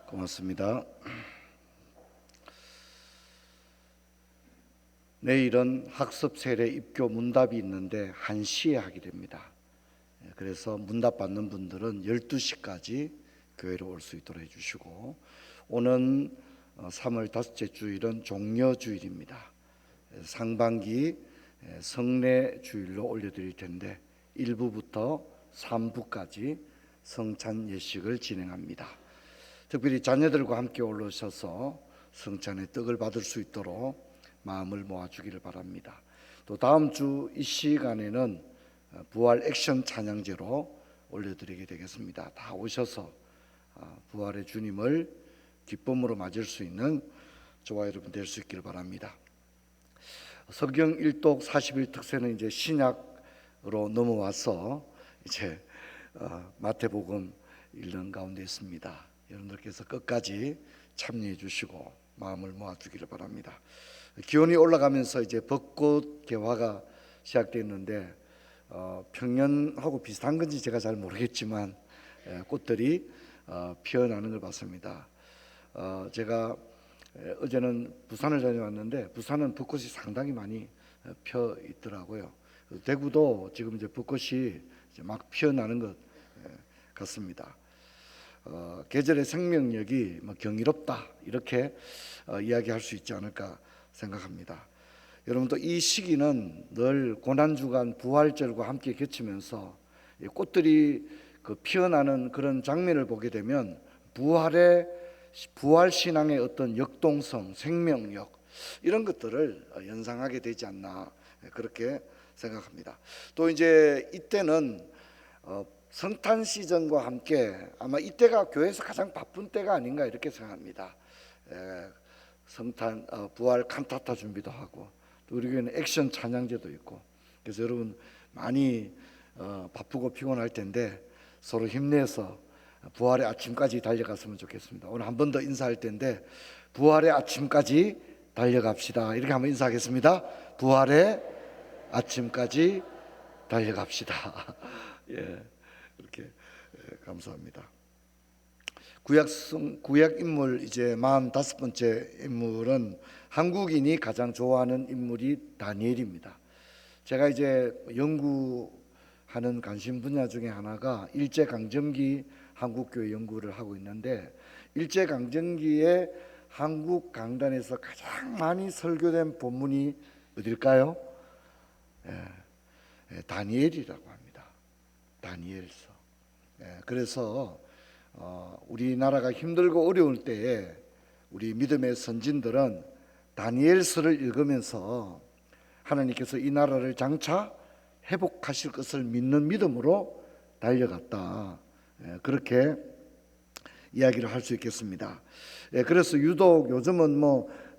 고맙습니다. 내일은 학습 세례 입교 문답이 있는데 1시에 하게 됩니다. 그래서 문답 받는 분들은 12시까지 교회로 올 수 있도록 해주시고, 오는 3월 다섯째 주일은 종려주일입니다. 상반기 성례 주일로 올려드릴 텐데 1부부터 3부까지 성찬 예식을 진행합니다. 특별히 자녀들과 함께 올라오셔서 성찬의 떡을 받을 수 있도록 마음을 모아주기를 바랍니다. 또 다음 주 이 시간에는 부활 액션 찬양제로 올려드리게 되겠습니다. 다 오셔서 부활의 주님을 기쁨으로 맞을 수 있는 저와 여러분 될 수 있기를 바랍니다. 성경 일독 40일 특세는 이제 신약으로 넘어와서 이제 마태복음 읽는 가운데 있습니다. 여러분들께서 끝까지 참여해 주시고 마음을 모아주기를 바랍니다. 기온이 올라가면서 이제 벚꽃 개화가 시작됐는데 평년하고 비슷한 건지 제가 잘 모르겠지만 꽃들이 피어나는 걸 봤습니다. 제가 어제는 부산을 다녀왔는데 부산은 벚꽃이 상당히 많이 펴 있더라고요. 대구도 지금 이제 벚꽃이 이제 막 피어나는 것 같습니다. 계절의 생명력이 경이롭다 이렇게 이야기할 수 있지 않을까 생각합니다. 여러분도 이 시기는 늘 고난주간 부활절과 함께 겹치면서 꽃들이 피어나는 그런 장면을 보게 되면 부활 신앙의 어떤 역동성, 생명력 이런 것들을 연상하게 되지 않나 그렇게 생각합니다. 또 이제 이때는 성탄 시즌과 함께 아마 이때가 교회에서 가장 바쁜 때가 아닌가 이렇게 생각합니다. 성탄 부활 칸타타 준비도 하고 또 우리 교회는 액션 찬양제도 있고 그래서 여러분 많이 바쁘고 피곤할 텐데 서로 힘내서 부활의 아침까지 달려갔으면 좋겠습니다. 오늘 한 번 더 인사할 텐데 부활의 아침까지 달려갑시다 이렇게 한번 인사하겠습니다. 부활의 아침까지 달려갑시다. 예, 이렇게 감사합니다. 구약 인물 이제 45번째 인물은 한국인이 가장 좋아하는 인물이 다니엘입니다. 제가 이제 연구하는 관심 분야 중에 하나가 일제강점기 한국교회 연구를 하고 있는데 일제강점기에 한국 강단에서 가장 많이 설교된 본문이 어딜까요? 다니엘이라고 합니다. 다니엘서. 그래서 우리나라가 힘들고 어려울 때에 우리 믿음의 선진들은 다니엘서를 읽으면서 하나님께서 이 나라를 장차 회복하실 것을 믿는 믿음으로 달려갔다. 그렇게 이야기를 할 수 있겠습니다. 그래서 유독 요즘은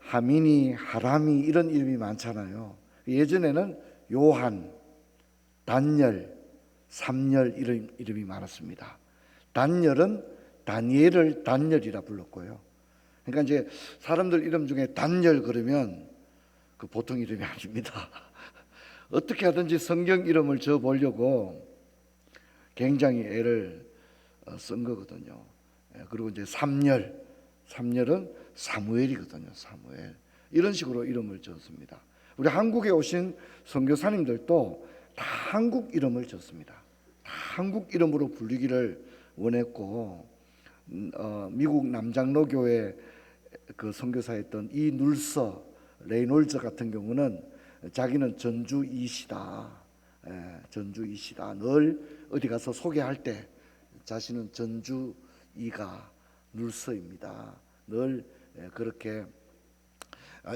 하민이, 하람이 이런 이름이 많잖아요. 예전에는 요한, 단열, 삼열 이런 이름이 많았습니다. 단열은 다니엘을 단열이라 불렀고요. 그러니까 이제 사람들 이름 중에 단열 그러면 그 보통 이름이 아닙니다. 어떻게 하든지 성경 이름을 저 보려고 굉장히 애를 쓴 거거든요. 그리고 이제 삼열은 사무엘이거든요. 사무엘. 이런 식으로 이름을 지었습니다. 우리 한국에 오신 선교사님들도 다 한국 이름을 지었습니다. 다 한국 이름으로 불리기를 원했고 미국 남장로교회 그 선교사였던 이 눌서 레이놀즈 같은 경우는 자기는 전주이시다. 전주이시다. 늘 어디 가서 소개할 때 자신은 전주이가 눌서입니다. 늘 그렇게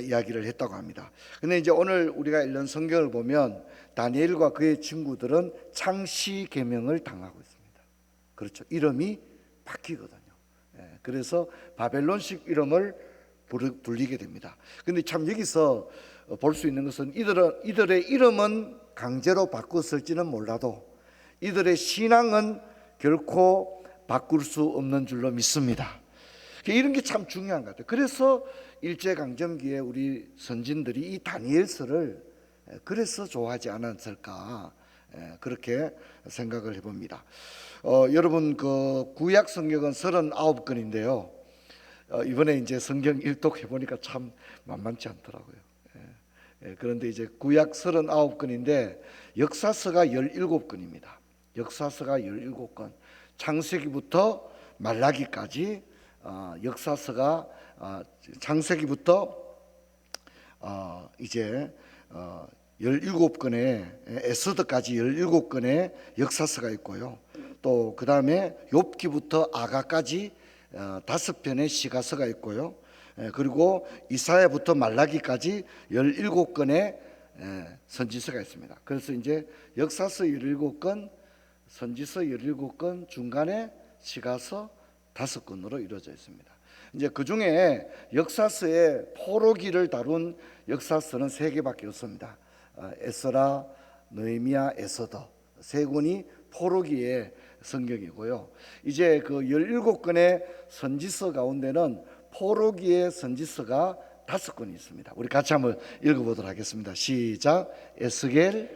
이야기를 했다고 합니다. 근데 이제 오늘 우리가 읽는 성경을 보면 다니엘과 그의 친구들은 창시 계명을 당하고 있습니다. 그렇죠. 이름이 바뀌거든요. 그래서 바벨론식 이름을 불리게 됩니다. 근데 참 여기서 볼 수 있는 것은 이들의 이름은 강제로 바꿨을지는 몰라도 이들의 신앙은 결코 바꿀 수 없는 줄로 믿습니다. 이런 게 참 중요한 것 같아요. 그래서 일제강점기에 우리 선진들이 이 다니엘서를 그래서 좋아하지 않았을까 그렇게 생각을 해봅니다. 여러분 그 구약 성경은 39권인데요 이번에 이제 성경 일독해 보니까 참 만만치 않더라고요. 그런데 이제 구약 39권인데 역사서가 17권입니다. 역사서가 17권. 창세기부터 말라기까지 역사서가 창세기부터 이제 17권의 에스더까지 17권의 역사서가 있고요. 또 그 다음에 욥기부터 아가까지 5편의 시가서가 있고요. 그리고 이사야부터 말라기까지 17권의 선지서가 있습니다. 그래서 이제 역사서 17권, 선지서 17권, 중간에 시가서 5권으로 이루어져 있습니다. 이제 그 중에 역사서의 포로기를 다룬 역사서는 3개밖에 없습니다. 에스라, 느헤미야, 에스더 3권이 포로기의 성경이고요. 이제 그 17권의 선지서 가운데는 포로기의 선지서가 5권이 있습니다. 우리 같이 한번 읽어보도록 하겠습니다. 시작. 에스겔,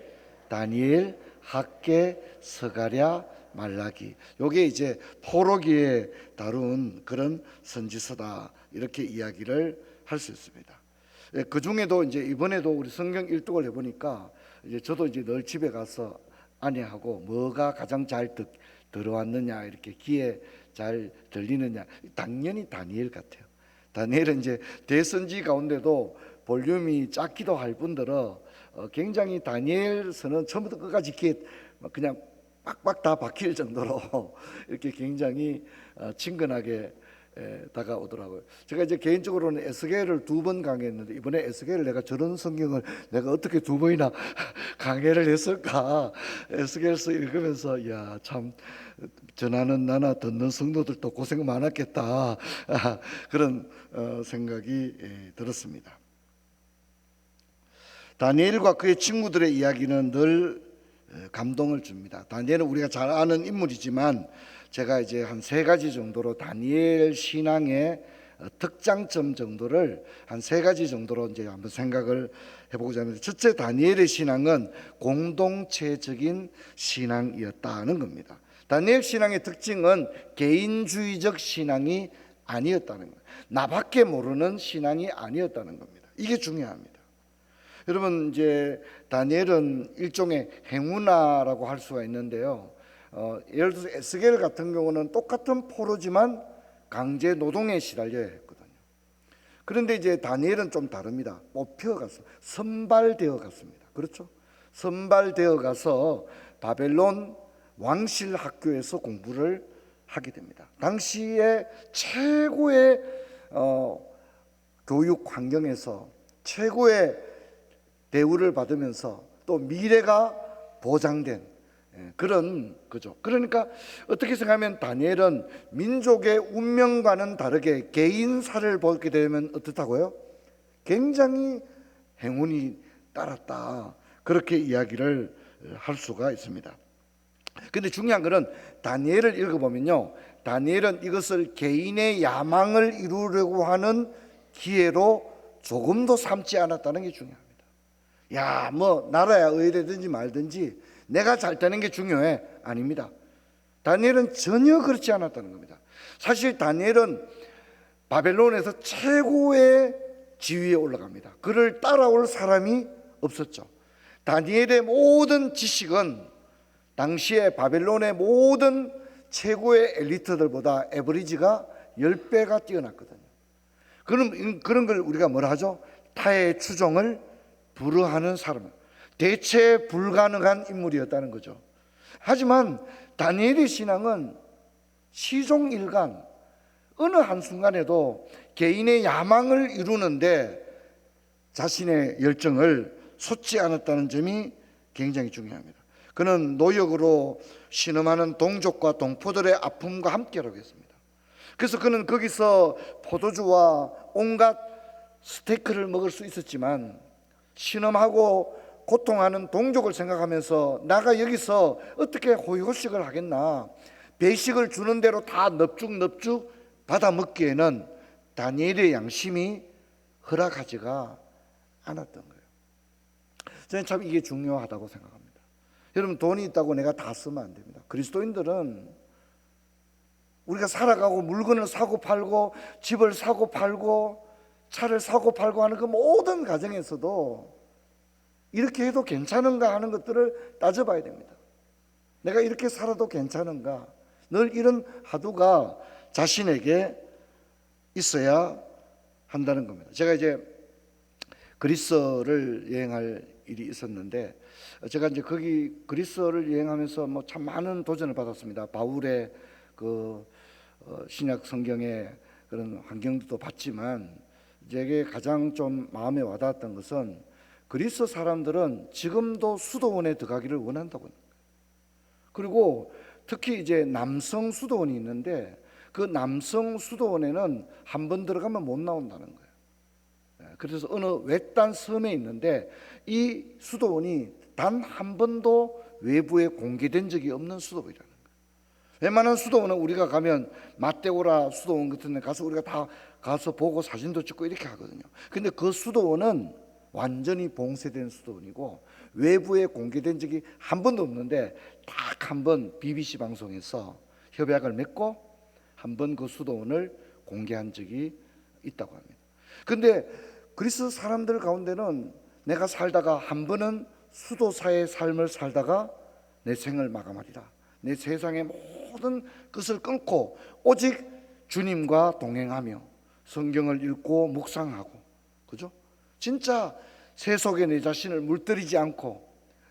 다니엘, 학개, 서가랴, 말라기. 요게 이제 포로기에 다룬 그런 선지서다, 이렇게 이야기를 할 수 있습니다. 그 중에도 이제 이번에도 우리 성경 일독을 해보니까 이제 저도 이제 늘 집에 가서 아내하고 뭐가 가장 잘 들어왔느냐, 이렇게 귀에 잘 들리느냐, 당연히 다니엘 같아요. 다니엘은 이제 대선지 가운데도 볼륨이 작기도 할 뿐더러 굉장히 다니엘서는 처음부터 끝까지 귀에 그냥 빡빡 다 박힐 정도로 이렇게 굉장히 친근하게 다가오더라고요. 제가 이제 개인적으로는 에스겔을 2번 강의했는데 이번에 에스겔을 내가 저런 성경을 내가 어떻게 2번이나 강의를 했을까, 에스겔서 읽으면서 야, 참 전하는 나나 듣는 성도들도 고생 많았겠다 그런 생각이 들었습니다. 다니엘과 그의 친구들의 이야기는 늘 감동을 줍니다. 다니엘은 우리가 잘 아는 인물이지만 제가 이제 한 3가지 정도로 다니엘 신앙의 특장점 정도를 한 3가지 정도로 이제 한번 생각을 해보고자 합니다. 첫째, 다니엘의 신앙은 공동체적인 신앙이었다는 겁니다. 다니엘 신앙의 특징은 개인주의적 신앙이 아니었다는 거예요. 나밖에 모르는 신앙이 아니었다는 겁니다. 이게 중요합니다. 여러분, 이제 다니엘은 일종의 행운아라고 할 수가 있는데요. 예를 들어서 에스겔 같은 경우는 똑같은 포로지만 강제 노동에 시달려야 했거든요. 그런데 이제 다니엘은 좀 다릅니다. 뽑혀가서 선발되어 갔습니다. 그렇죠? 선발되어 가서 바벨론 왕실 학교에서 공부를 하게 됩니다. 당시에 최고의 교육 환경에서 최고의 대우를 받으면서 또 미래가 보장된 그런 거죠. 그러니까 어떻게 생각하면 다니엘은 민족의 운명과는 다르게 개인사를 보게 되면 어떻다고요? 굉장히 행운이 따랐다, 그렇게 이야기를 할 수가 있습니다. 근데 중요한 것은 다니엘을 읽어보면요, 다니엘은 이것을 개인의 야망을 이루려고 하는 기회로 조금도 삼지 않았다는 게 중요합니다. 야, 뭐 나라야 의되든지 말든지 내가 잘 되는 게 중요해? 아닙니다. 다니엘은 전혀 그렇지 않았다는 겁니다. 사실 다니엘은 바벨론에서 최고의 지위에 올라갑니다. 그를 따라올 사람이 없었죠. 다니엘의 모든 지식은 당시에 바벨론의 모든 최고의 엘리트들보다 에버리지가 10배가 뛰어났거든요. 그런 걸 우리가 뭐라 하죠? 타의 추종을 불허하는 사람, 대체 불가능한 인물이었다는 거죠. 하지만 다니엘의 신앙은 시종일관 어느 한순간에도 개인의 야망을 이루는데 자신의 열정을 솟지 않았다는 점이 굉장히 중요합니다. 그는 노역으로 신음하는 동족과 동포들의 아픔과 함께라고 했습니다. 그래서 그는 거기서 포도주와 온갖 스테이크를 먹을 수 있었지만 신음하고 고통하는 동족을 생각하면서 나가 여기서 어떻게 호의호식을 하겠나, 배식을 주는 대로 다 넙죽넙죽 받아 먹기에는 다니엘의 양심이 허락하지가 않았던 거예요. 저는 참 이게 중요하다고 생각합니다. 여러분, 돈이 있다고 내가 다 쓰면 안 됩니다. 그리스도인들은 우리가 살아가고 물건을 사고 팔고 집을 사고 팔고 차를 사고 팔고 하는 그 모든 과정에서도 이렇게 해도 괜찮은가 하는 것들을 따져봐야 됩니다. 내가 이렇게 살아도 괜찮은가? 늘 이런 화두가 자신에게 있어야 한다는 겁니다. 제가 이제 그리스를 여행할 일이 있었는데, 제가 이제 거기 그리스를 여행하면서 뭐 참 많은 도전을 받았습니다. 바울의 그 신약 성경의 그런 환경도 봤지만, 제게 가장 좀 마음에 와닿았던 것은 그리스 사람들은 지금도 수도원에 들어가기를 원한다고. 그리고 특히 이제 남성 수도원이 있는데, 그 남성 수도원에는 한 번 들어가면 못 나온다는 거예요. 그래서 어느 외딴 섬에 있는데, 이 수도원이 단 한 번도 외부에 공개된 적이 없는 수도원이라는 거예요. 웬만한 수도원은 우리가 가면 마테오라 수도원 같은 데 가서 우리가 다 가서 보고 사진도 찍고 이렇게 하거든요. 근데 그 수도원은 완전히 봉쇄된 수도원이고 외부에 공개된 적이 한 번도 없는데, 딱 한 번 BBC 방송에서 협약을 맺고 한 번 그 수도원을 공개한 적이 있다고 합니다. 근데 그리스 사람들 가운데는 내가 살다가 한 번은 수도사의 삶을 살다가 내 생을 마감하리라, 내 세상의 모든 것을 끊고 오직 주님과 동행하며 성경을 읽고 묵상하고, 그죠? 진짜 세속에 내 자신을 물들이지 않고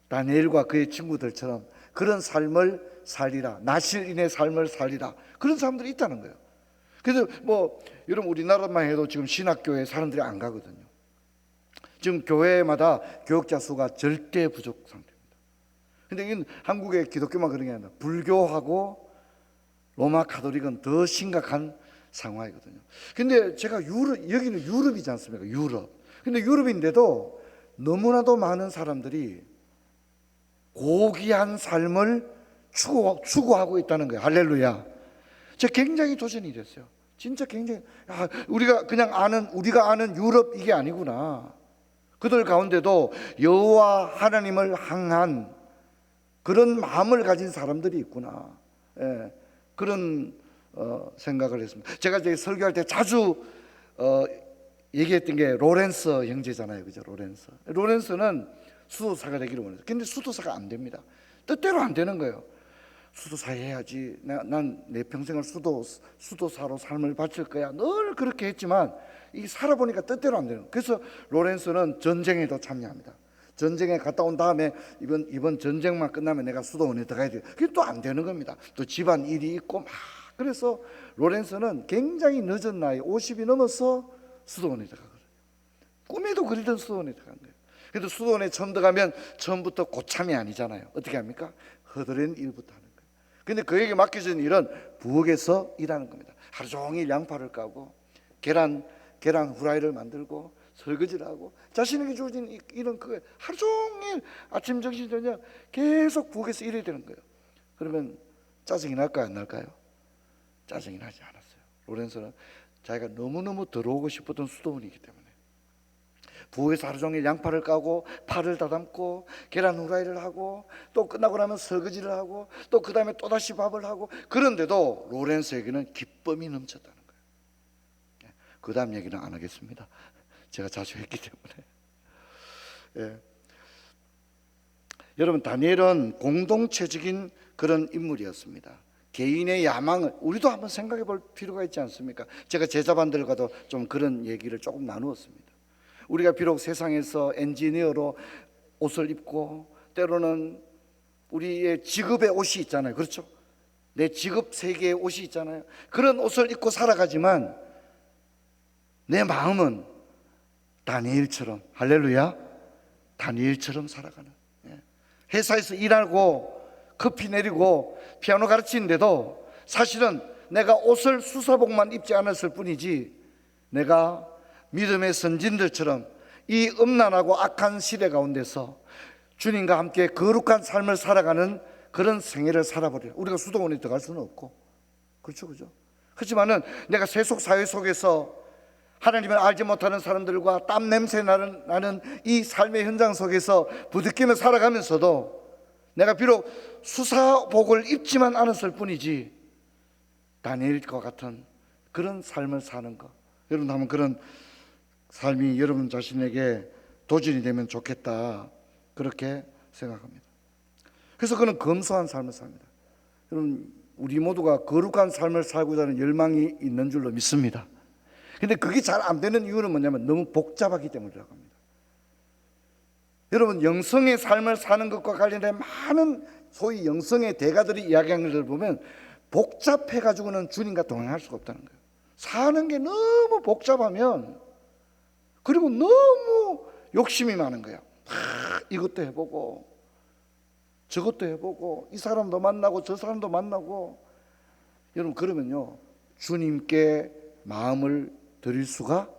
다니엘과 그의 친구들처럼 그런 삶을 살리라, 나실인의 삶을 살리라, 그런 사람들이 있다는 거예요. 그래서 뭐 여러분 우리나라만 해도 지금 신학교에 사람들이 안 가거든요. 지금 교회마다 교역자 수가 절대 부족 상태입니다. 근데 이건 한국의 기독교만 그런 게 아니라 불교하고 로마 가톨릭은 더 심각한 상황이거든요. 근데 제가 여기는 유럽이지 않습니까? 유럽. 근데 유럽인데도 너무나도 많은 사람들이 고귀한 삶을 추구하고 있다는 거예요. 할렐루야. 저 굉장히 도전이 됐어요. 진짜 굉장히, 우리가 아는 유럽 이게 아니구나. 그들 가운데도 여호와 하나님을 향한 그런 마음을 가진 사람들이 있구나. 그런 생각을 했습니다. 제가 이제 설교할 때 자주 얘기했던 게 로렌서 형제잖아요, 그죠? 로렌서는 수도사가 되기를 원했어요. 근데 수도사가 안 됩니다. 뜻대로 안 되는 거예요. 수도사 해야지, 난 내 평생을 수도사로 삶을 바칠 거야, 늘 그렇게 했지만 이 살아보니까 뜻대로 안 되는 거예요. 그래서 로렌서는 전쟁에도 참여합니다. 전쟁에 갔다 온 다음에 이번 전쟁만 끝나면 내가 수도원에 들어가야 돼요. 그게 또 안 되는 겁니다. 또 집안 일이 있고 막. 그래서 로렌서는 굉장히 늦은 나이 50이 넘어서 수도원에 들어가거든요. 꿈에도 그리던 수도원에 들어간 거예요. 그래도 수도원에 처음 들어가면 처음부터 고참이 아니잖아요. 어떻게 합니까? 허드렛 일부터 하는 거예요. 근데 그에게 맡겨진 일은 부엌에서 일하는 겁니다. 하루 종일 양파를 까고 계란 후라이를 만들고 설거지를 하고 자신에게 주어진 일은 그거예요. 하루 종일 아침 점심 저녁 계속 부엌에서 일해야 되는 거예요. 그러면 짜증이 날까요, 안 날까요? 짜증이 나지 않았어요. 로렌서는 자기가 너무너무 들어오고 싶었던 수도원이기 때문에 부엌에서 하루 종일 양파를 까고 파를 다담고 계란 후라이를 하고 또 끝나고 나면 설거지를 하고 또 그 다음에 또다시 밥을 하고, 그런데도 로렌서에게는 기쁨이 넘쳤다는 거예요. 그 다음 얘기는 안 하겠습니다. 제가 자주 했기 때문에. 여러분, 다니엘은 공동체적인 그런 인물이었습니다. 개인의 야망을 우리도 한번 생각해 볼 필요가 있지 않습니까? 제가 제자반들과도 좀 그런 얘기를 조금 나누었습니다. 우리가 비록 세상에서 엔지니어로 옷을 입고 때로는 우리의 직업의 옷이 있잖아요. 그렇죠? 내 직업 세계의 옷이 있잖아요. 그런 옷을 입고 살아가지만 내 마음은 다니엘처럼, 할렐루야, 다니엘처럼 살아가는, 회사에서 일하고 커피 내리고 피아노 가르치는데도 사실은 내가 옷을 수사복만 입지 않았을 뿐이지, 내가 믿음의 선진들처럼 이 음란하고 악한 시대 가운데서 주님과 함께 거룩한 삶을 살아가는 그런 생애를 살아버려요. 우리가 수도원에 들어갈 수는 없고, 그렇죠, 그죠? 그렇지만은 내가 세속 사회 속에서 하나님을 알지 못하는 사람들과 땀 냄새 나는 이 삶의 현장 속에서 부딪히며 살아가면서도 내가 비록 수사복을 입지만 않았을 뿐이지 다니엘과 같은 그런 삶을 사는 것, 여러분 한번 그런 삶이 여러분 자신에게 도전이 되면 좋겠다, 그렇게 생각합니다. 그래서 그는 검소한 삶을 삽니다. 여러분, 우리 모두가 거룩한 삶을 살고자 하는 열망이 있는 줄로 믿습니다. 근데 그게 잘 안 되는 이유는 뭐냐면 너무 복잡하기 때문이라고 합니다. 여러분, 영성의 삶을 사는 것과 관련된 많은 소위 영성의 대가들이 이야기하는 것을 보면 복잡해가지고는 주님과 동행할 수가 없다는 거예요. 사는 게 너무 복잡하면, 그리고 너무 욕심이 많은 거예요. 이것도 해보고 저것도 해보고 이 사람도 만나고 저 사람도 만나고. 여러분, 그러면요 주님께 마음을 드릴 수가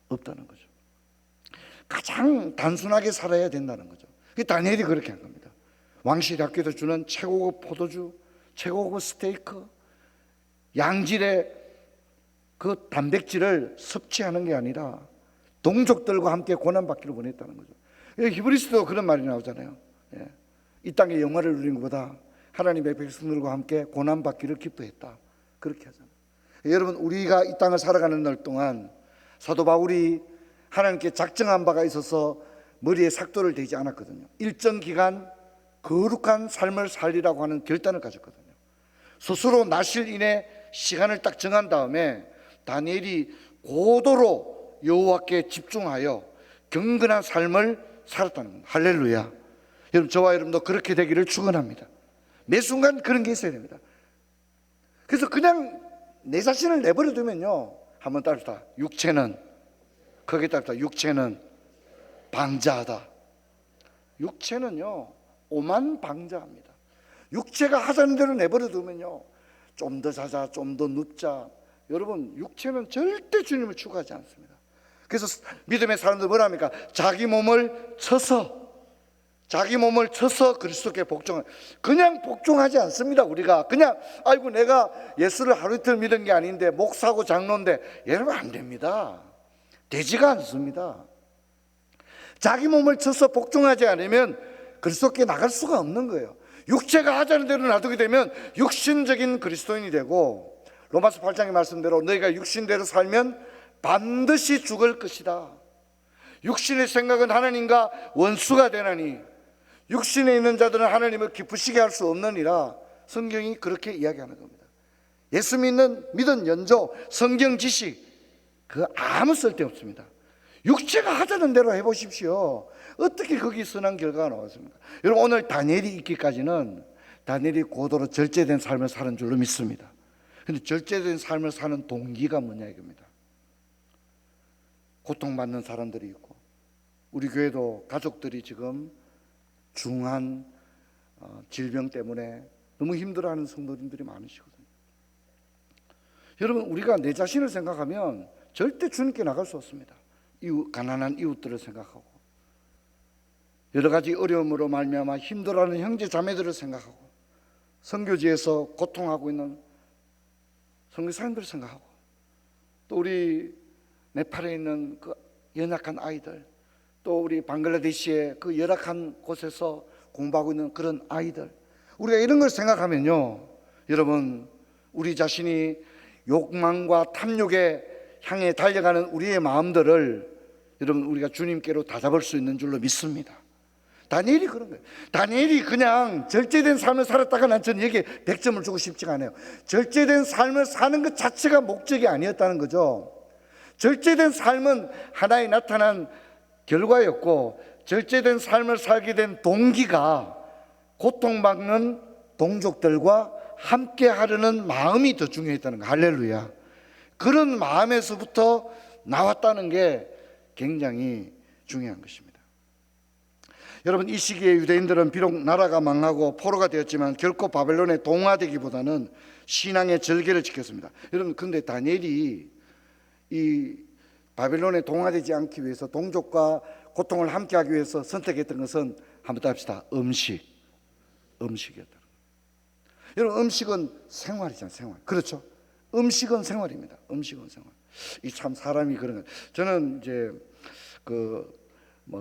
없다는 거죠. 가장 단순하게 살아야 된다는 거죠. 다니엘이 그렇게 한 겁니다. 왕실 학교에서 주는 최고급 포도주, 최고급 스테이크, 양질의 그 단백질을 섭취하는 게 아니라 동족들과 함께 고난받기를 원했다는 거죠. 히브리서도 그런 말이 나오잖아요. 이 땅의 영화를 누리는 것보다 하나님의 백성들과 함께 고난받기를 기뻐했다, 그렇게 하잖아요. 여러분, 우리가 이 땅을 살아가는 날 동안 사도 바울이 하나님께 작정한 바가 있어서 머리에 삭도를 대지 않았거든요. 일정 기간 거룩한 삶을 살리라고 하는 결단을 가졌거든요. 스스로 나실인의 시간을 딱 정한 다음에 다니엘이 고도로 여호와께 집중하여 경건한 삶을 살았다는 겁니다. 할렐루야. 여러분, 저와 여러분도 그렇게 되기를 축원합니다. 매 순간 그런 게 있어야 됩니다. 그래서 그냥 내 자신을 내버려 두면요, 한번 따릅시다. 육체는, 거기에 따릅시다. 육체는 방자하다. 육체는요 오만방자합니다. 육체가 하자는 대로 내버려 두면요, 좀 더 자자, 좀 더 눕자. 여러분, 육체는 절대 주님을 추구하지 않습니다. 그래서 믿음의 사람들 뭐라 합니까? 자기 몸을 쳐서 그리스도께 복종을, 그냥 복종하지 않습니다. 우리가 그냥 아이고 내가 예수를 하루 이틀 믿은 게 아닌데 목사고 장로인데, 여러분 안 됩니다. 되지가 않습니다. 자기 몸을 쳐서 복종하지 않으면 그리스도께 나갈 수가 없는 거예요. 육체가 하자는 대로 놔두게 되면 육신적인 그리스도인이 되고, 로마서 8장의 말씀대로 너희가 육신대로 살면 반드시 죽을 것이다. 육신의 생각은 하나님과 원수가 되나니 육신에 있는 자들은 하나님을 기쁘시게 할 수 없느니라. 성경이 그렇게 이야기하는 겁니다. 예수 믿은 연조, 성경 지식, 그 아무 쓸데없습니다. 육체가 하자는 대로 해보십시오. 어떻게 거기 선한 결과가 나왔습니까? 여러분, 오늘 다니엘이 있기까지는 다니엘이 고도로 절제된 삶을 사는 줄로 믿습니다. 그런데 절제된 삶을 사는 동기가 뭐냐 이겁니다. 고통받는 사람들이 있고, 우리 교회도 가족들이 지금 중한 질병 때문에 너무 힘들어하는 성도님들이 많으시거든요. 여러분, 우리가 내 자신을 생각하면 절대 주님께 나갈 수 없습니다. 가난한 이웃들을 생각하고, 여러 가지 어려움으로 말미암아 힘들어하는 형제 자매들을 생각하고, 선교지에서 고통하고 있는 선교사님들을 생각하고, 또 우리 네팔에 있는 그 연약한 아이들, 또 우리 방글라데시의 그 열악한 곳에서 공부하고 있는 그런 아이들, 우리가 이런 걸 생각하면요, 여러분, 우리 자신이 욕망과 탐욕에 향해 달려가는 우리의 마음들을 여러분 우리가 주님께로 다잡을 수 있는 줄로 믿습니다. 다니엘이 그런 거예요. 다니엘이 그냥 절제된 삶을 살았다가, 난 저는 여기에 100점을 주고 싶지가 않아요. 절제된 삶을 사는 것 자체가 목적이 아니었다는 거죠. 절제된 삶은 하나의 나타난 결과였고, 절제된 삶을 살게 된 동기가 고통받는 동족들과 함께 하려는 마음이 더 중요했다는 거. 할렐루야. 그런 마음에서부터 나왔다는 게 굉장히 중요한 것입니다. 여러분, 이 시기에 유대인들은 비록 나라가 망하고 포로가 되었지만 결코 바벨론에 동화되기보다는 신앙의 절개를 지켰습니다. 여러분, 그런데 다니엘이 이 바벨론에 동화되지 않기 위해서, 동족과 고통을 함께하기 위해서 선택했던 것은, 한번 답시다, 음식이었다. 여러분, 음식은 생활이잖아요. 생활. 그렇죠? 음식은 생활입니다. 음식은 생활. 이 참 사람이 그런 거예요. 저는 이제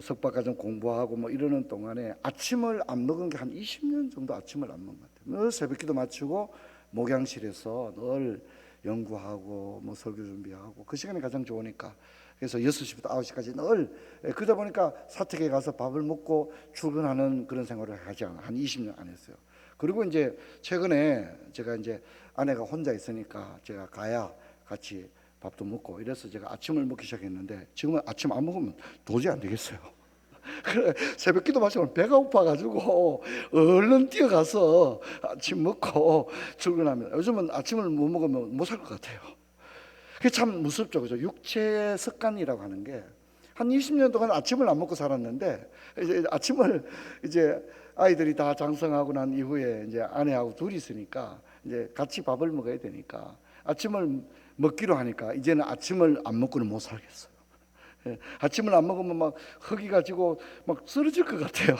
석박과정 공부하고 이러는 동안에 아침을 안 먹은 게 한 20년 정도 아침을 안 먹은 것 같아요. 늘 새벽기도 마치고 목양실에서 늘 연구하고 뭐 설교 준비하고 그 시간이 가장 좋으니까 그래서 6시부터 9시까지 늘 그러다 보니까 사택에 가서 밥을 먹고 출근하는 그런 생활을 하지 않아 한 20년 안 했어요. 그리고 이제 최근에 제가 이제 아내가 혼자 있으니까 제가 가야 같이 밥도 먹고 이래서 제가 아침을 먹기 시작했는데 지금은 아침 안 먹으면 도저히 안 되겠어요. 그래 새벽 기도 마치고 배가 고파가지고 얼른 뛰어가서 아침 먹고 출근하면 요즘은 아침을 못 먹으면 못 살 것 같아요. 그게 참 무섭죠, 그죠? 육체의 습관이라고 하는 게 한 20년 동안 아침을 안 먹고 살았는데 이제 아침을 이제 아이들이 다 장성하고 난 이후에 이제 아내하고 둘이 있으니까 이제 같이 밥을 먹어야 되니까 아침을 먹기로 하니까 이제는 아침을 안 먹고는 못 살겠어요. 아침을 안 먹으면 막 허기가 지고 막 쓰러질 것 같아요.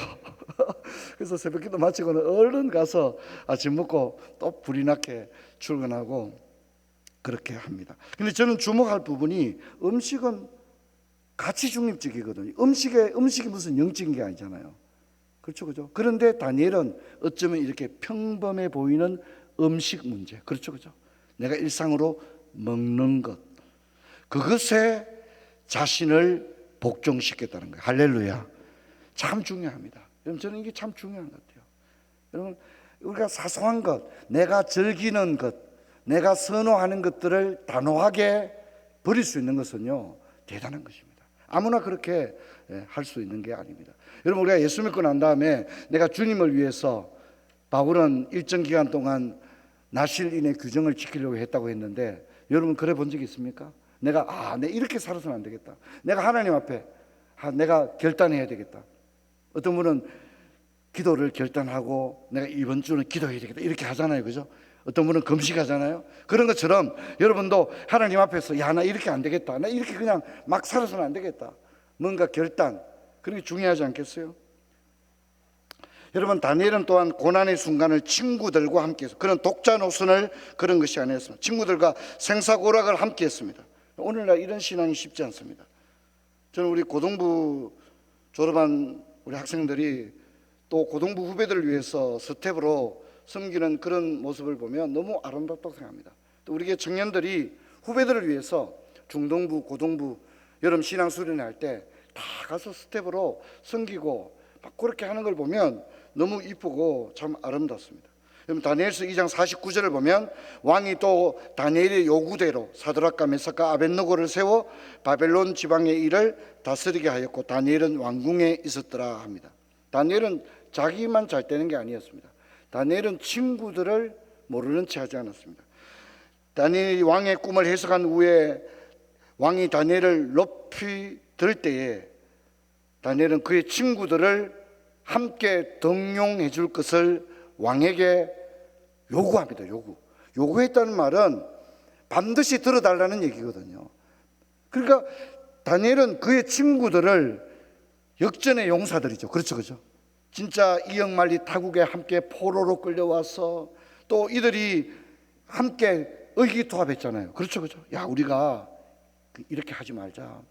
그래서 새벽기도 마치고는 얼른 가서 아침 먹고 또 불이 나게 출근하고 그렇게 합니다. 근데 저는 주목할 부분이 음식은 가치 중립적이거든요. 음식이 무슨 영적인 게 아니잖아요. 그렇죠, 그죠? 그런데 다니엘은 어쩌면 이렇게 평범해 보이는 음식 문제, 그렇죠, 그죠? 내가 일상으로 먹는 것, 그것에 자신을 복종시켰다는 거예요. 할렐루야. 참 중요합니다. 여러분, 저는 이게 참 중요한 것 같아요. 여러분, 우리가 사소한 것, 내가 즐기는 것, 내가 선호하는 것들을 단호하게 버릴 수 있는 것은요, 대단한 것입니다. 아무나 그렇게 할 수 있는 게 아닙니다. 여러분, 우리가 예수 믿고 난 다음에 내가 주님을 위해서 바울은 일정 기간 동안 나실인의 규정을 지키려고 했다고 했는데 여러분 그래 본 적 있습니까? 내가 이렇게 살아서는 안 되겠다. 내가 하나님 앞에 내가 결단해야 되겠다. 어떤 분은 기도를 결단하고 내가 이번 주는 기도해야 되겠다 이렇게 하잖아요, 그죠? 어떤 분은 금식하잖아요. 그런 것처럼 여러분도 하나님 앞에서 나 이렇게 안 되겠다, 나 이렇게 그냥 막 살아서는 안 되겠다, 뭔가 결단, 그런 게 중요하지 않겠어요? 여러분, 다니엘은 또한 고난의 순간을 친구들과 함께 해서 그런 독자 노선을 그런 것이 아니었습니다. 친구들과 생사고락을 함께 했습니다. 오늘날 이런 신앙이 쉽지 않습니다. 저는 우리 고등부 졸업한 우리 학생들이 또 고등부 후배들을 위해서 스텝으로 섬기는 그런 모습을 보면 너무 아름답다고 생각합니다. 또 우리 청년들이 후배들을 위해서 중등부, 고등부 여름 신앙 수련할 때 다 가서 스텝으로 섬기고 막 그렇게 하는 걸 보면 너무 이쁘고 참 아름답습니다. 다니엘서 2장 49절을 보면 왕이 또 다니엘의 요구대로 사드락과 메삭과 아벳느고를 세워 바벨론 지방의 일을 다스리게 하였고 다니엘은 왕궁에 있었더라 합니다. 다니엘은 자기만 잘 되는 게 아니었습니다. 다니엘은 친구들을 모르는 채 하지 않았습니다. 다니엘이 왕의 꿈을 해석한 후에 왕이 다니엘을 높이 들 때에 다니엘은 그의 친구들을 함께 등용해 줄 것을 왕에게 요구합니다. 요구했다는 말은 반드시 들어달라는 얘기거든요. 그러니까 다니엘은 그의 친구들을 역전의 용사들이죠. 그렇죠, 그렇죠. 진짜 이역만리 타국에 함께 포로로 끌려와서 또 이들이 함께 의기투합했잖아요. 그렇죠, 그렇죠. 우리가 이렇게 하지 말자.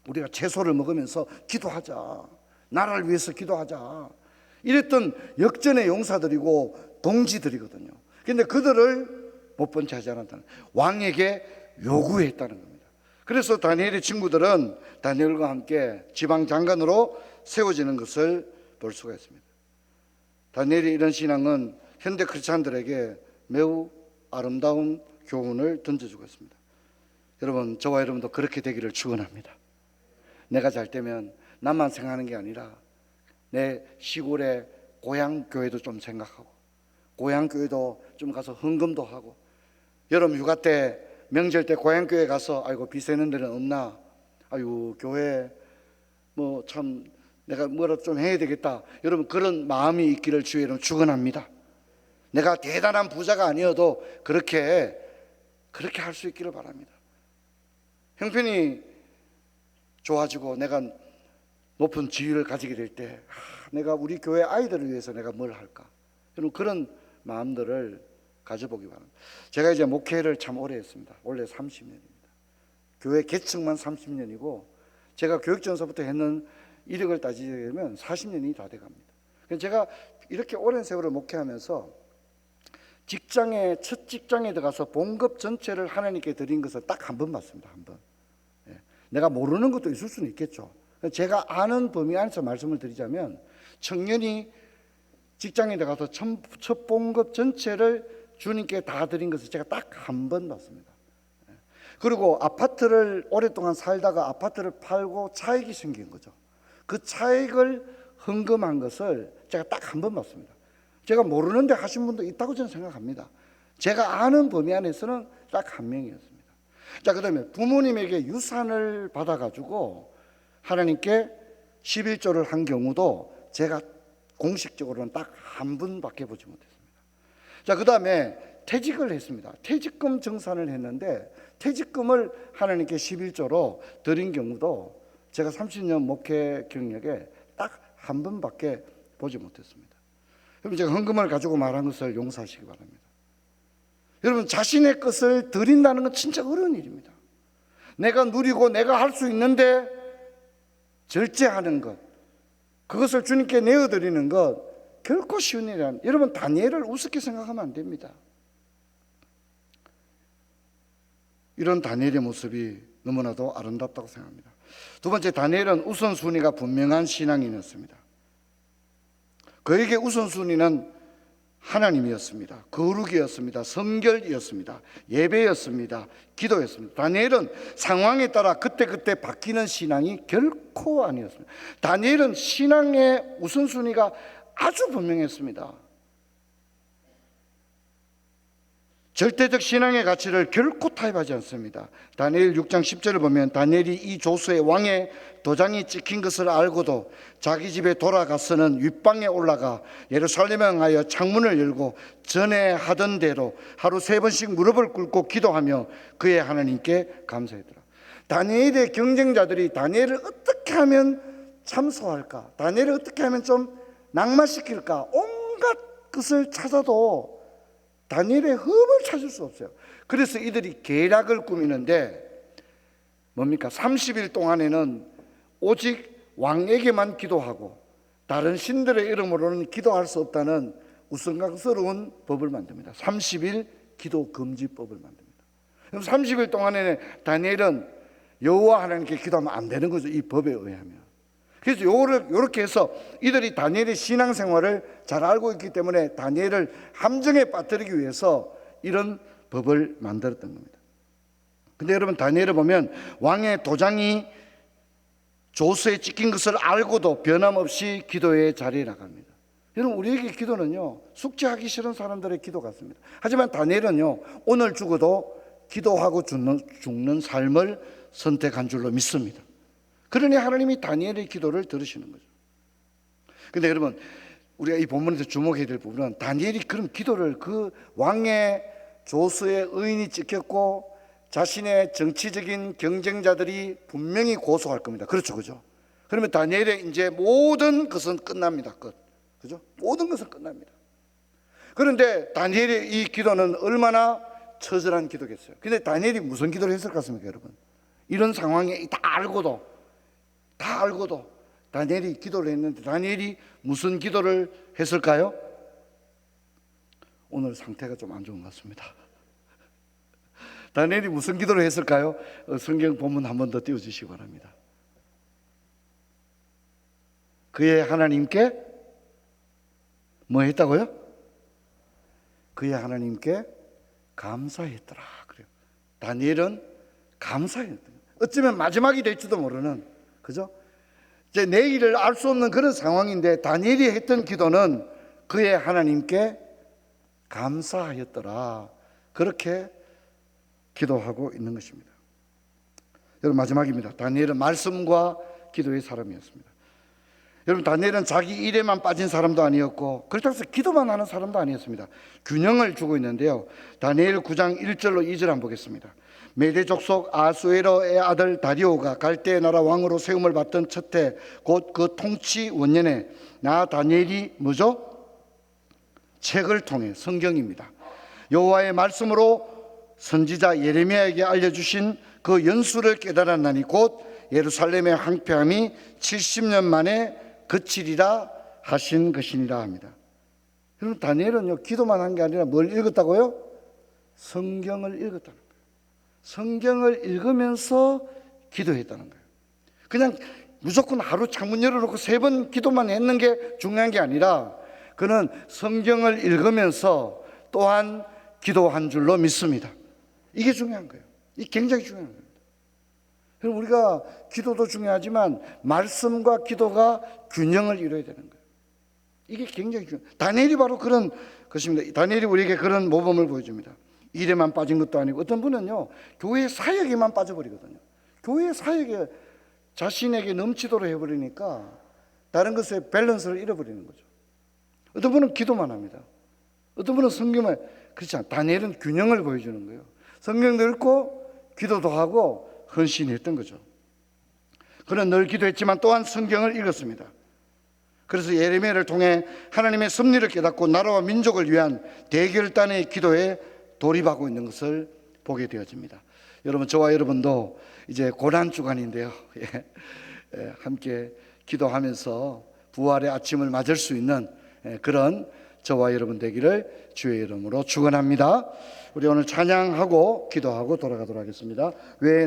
우리가 채소를 먹으면서 기도하자. 나라를 위해서 기도하자. 이랬던 역전의 용사들이고 동지들이거든요. 그런데 그들을 못 본 채 하지 않았다는, 왕에게 요구했다는 겁니다. 그래서 다니엘의 친구들은 다니엘과 함께 지방 장관으로 세워지는 것을 볼 수가 있습니다. 다니엘의 이런 신앙은 현대 크리스찬들에게 매우 아름다운 교훈을 던져주고 있습니다. 여러분, 저와 여러분도 그렇게 되기를 축원합니다. 내가 잘 되면 나만 생각하는 게 아니라 내 시골의 고향 교회도 좀 생각하고 고향 교회도 좀 가서 헌금도 하고 여름 휴가 때 명절 때 고향 교회 가서 비 새는 데는 없나, 교회 뭐 참 내가 뭐라도 좀 해야 되겠다. 여러분, 그런 마음이 있기를 주의 이름으로 축원합니다. 내가 대단한 부자가 아니어도 그렇게 할 수 있기를 바랍니다. 형편이 좋아지고 내가 높은 지위를 가지게 될 때 내가 우리 교회 아이들을 위해서 내가 뭘 할까? 여러분, 그런 마음들을 가져보기 바랍니다. 제가 이제 목회를 참 오래 했습니다. 원래 30년입니다. 교회 개척만 30년이고 제가 교육전서부터 했는 이력을 따지게 되면 40년이 다 돼갑니다. 제가 이렇게 오랜 세월을 목회하면서 첫 직장에 들어가서 봉급 전체를 하나님께 드린 것을 딱 한 번 봤습니다. 한 번. 내가 모르는 것도 있을 수는 있겠죠. 제가 아는 범위 안에서 말씀을 드리자면, 청년이 직장에 들어가서 첫 봉급 전체를 주님께 다 드린 것을 제가 딱 한 번 봤습니다. 그리고 아파트를 오랫동안 살다가 아파트를 팔고 차익이 생긴 거죠. 그 차익을 헌금한 것을 제가 딱 한 번 봤습니다. 제가 모르는데 하신 분도 있다고 저는 생각합니다. 제가 아는 범위 안에서는 딱 한 명이었습니다. 자, 그 다음에 부모님에게 유산을 받아가지고 하나님께 11조를 한 경우도 제가 공식적으로는 딱 한 분밖에 보지 못했습니다. 자, 그 다음에 퇴직을 했습니다. 퇴직금 정산을 했는데 퇴직금을 하나님께 11조로 드린 경우도 제가 30년 목회 경력에 딱 한 번밖에 보지 못했습니다. 여러분, 제가 헌금을 가지고 말한 것을 용서하시기 바랍니다. 여러분, 자신의 것을 드린다는 건 진짜 어려운 일입니다. 내가 누리고 내가 할 수 있는데 절제하는 것, 그것을 주님께 내어드리는 것 결코 쉬운 일이 아니에요. 여러분, 다니엘을 우습게 생각하면 안 됩니다. 이런 다니엘의 모습이 너무나도 아름답다고 생각합니다. 두 번째, 다니엘은 우선순위가 분명한 신앙인이었습니다. 그에게 우선순위는 하나님이었습니다. 거룩이었습니다. 성결이었습니다. 예배였습니다. 기도였습니다. 다니엘은 상황에 따라 그때그때 바뀌는 신앙이 결코 아니었습니다. 다니엘은 신앙의 우선순위가 아주 분명했습니다. 절대적 신앙의 가치를 결코 타협하지 않습니다. 다니엘 6장 10절을 보면 다니엘이 이 조수의 왕의 도장이 찍힌 것을 알고도 자기 집에 돌아가서는 윗방에 올라가 예루살렘에 향하여 창문을 열고 전에 하던 대로 하루 3번씩 무릎을 꿇고 기도하며 그의 하나님께 감사했더라. 다니엘의 경쟁자들이 다니엘을 어떻게 하면 참소할까, 다니엘을 어떻게 하면 좀 낙마시킬까, 온갖 것을 찾아도 다니엘의 흠을 찾을 수 없어요. 그래서 이들이 계략을 꾸미는데 뭡니까? 30일 동안에는 오직 왕에게만 기도하고 다른 신들의 이름으로는 기도할 수 없다는 우스꽝스러운 법을 만듭니다. 30일 기도 금지법을 만듭니다. 그럼 30일 동안에는 다니엘은 여호와 하나님께 기도하면 안 되는 거죠. 이 법에 의하면. 그래서 이렇게 해서 이들이 다니엘의 신앙생활을 잘 알고 있기 때문에 다니엘을 함정에 빠뜨리기 위해서 이런 법을 만들었던 겁니다. 근데 여러분, 다니엘을 보면 왕의 도장이 조수에 찍힌 것을 알고도 변함없이 기도의 자리에 나갑니다. 여러분, 우리에게 기도는요, 숙제하기 싫은 사람들의 기도 같습니다. 하지만 다니엘은요, 오늘 죽어도 기도하고 죽는 삶을 선택한 줄로 믿습니다. 그러니 하나님이 다니엘의 기도를 들으시는 거죠. 근데 여러분, 우리가 이 본문에서 주목해야 될 부분은 다니엘이 그런 기도를, 그 왕의 조수의 의인이 찍혔고 자신의 정치적인 경쟁자들이 분명히 고소할 겁니다. 그렇죠, 그죠? 그러면 다니엘의 이제 모든 것은 끝납니다. 끝, 그죠? 모든 것은 끝납니다. 그런데 다니엘의 이 기도는 얼마나 처절한 기도겠어요. 근데 다니엘이 무슨 기도를 했을 것 같습니까, 여러분? 이런 상황에 다 알고도 다니엘이 기도를 했는데 다니엘이 무슨 기도를 했을까요? 오늘 상태가 좀 안 좋은 것 같습니다. 다니엘이 무슨 기도를 했을까요? 성경 본문 한 번 더 띄워주시기 바랍니다. 그의 하나님께 뭐 했다고요? 그의 하나님께 감사했더라. 그래요. 다니엘은 감사했다. 어쩌면 마지막이 될지도 모르는, 그죠? 이제 내일을 알 수 없는 그런 상황인데 다니엘이 했던 기도는 그의 하나님께 감사하였더라. 그렇게 기도하고 있는 것입니다. 여러분, 마지막입니다. 다니엘은 말씀과 기도의 사람이었습니다. 여러분, 다니엘은 자기 일에만 빠진 사람도 아니었고 그렇다고 해서 기도만 하는 사람도 아니었습니다. 균형을 주고 있는데요, 다니엘 9장 1절로 2절 한번 보겠습니다. 메대 족속 아수에로의 아들 다리오가 갈대 나라 왕으로 세움을 받던 첫 해 곧 그 통치 원년에 나 다니엘이 뭐죠? 책을 통해, 성경입니다, 여호와의 말씀으로 선지자 예레미야에게 알려주신 그 연수를 깨달았나니 곧 예루살렘의 황폐함이 70년 만에 그치리라 하신 것이니라 합니다. 여러분 다니엘은요 기도만 한 게 아니라 뭘 읽었다고요? 성경을 읽었다는 거예요. 성경을 읽으면서 기도했다는 거예요. 그냥 무조건 하루 창문 열어놓고 3번 기도만 했는 게 중요한 게 아니라 그는 성경을 읽으면서 또한 기도한 줄로 믿습니다. 이게 중요한 거예요. 이게 굉장히 중요한 거예요. 그럼 우리가 기도도 중요하지만 말씀과 기도가 균형을 이루어야 되는 거예요. 이게 굉장히 중요해요. 다니엘이 바로 그런 것입니다. 다니엘이 우리에게 그런 모범을 보여줍니다. 일에만 빠진 것도 아니고 어떤 분은요 교회 사역에만 빠져버리거든요. 교회 사역에 자신에게 넘치도록 해버리니까 다른 것에 밸런스를 잃어버리는 거죠. 어떤 분은 기도만 합니다. 어떤 분은 성경만. 그렇지 않아요. 다니엘은 균형을 보여주는 거예요. 성경도 읽고 기도도 하고 헌신했던 거죠. 그는 늘 기도했지만 또한 성경을 읽었습니다. 그래서 예레미야를 통해 하나님의 섭리를 깨닫고 나라와 민족을 위한 대결단의 기도에 돌입하고 있는 것을 보게 되어집니다. 여러분, 저와 여러분도 이제 고난 주간인데요. 함께 기도하면서 부활의 아침을 맞을 수 있는 그런 저와 여러분 되기를 주의 이름으로 축원합니다. 우리 오늘 찬양하고 기도하고 돌아가도록 하겠습니다. 왜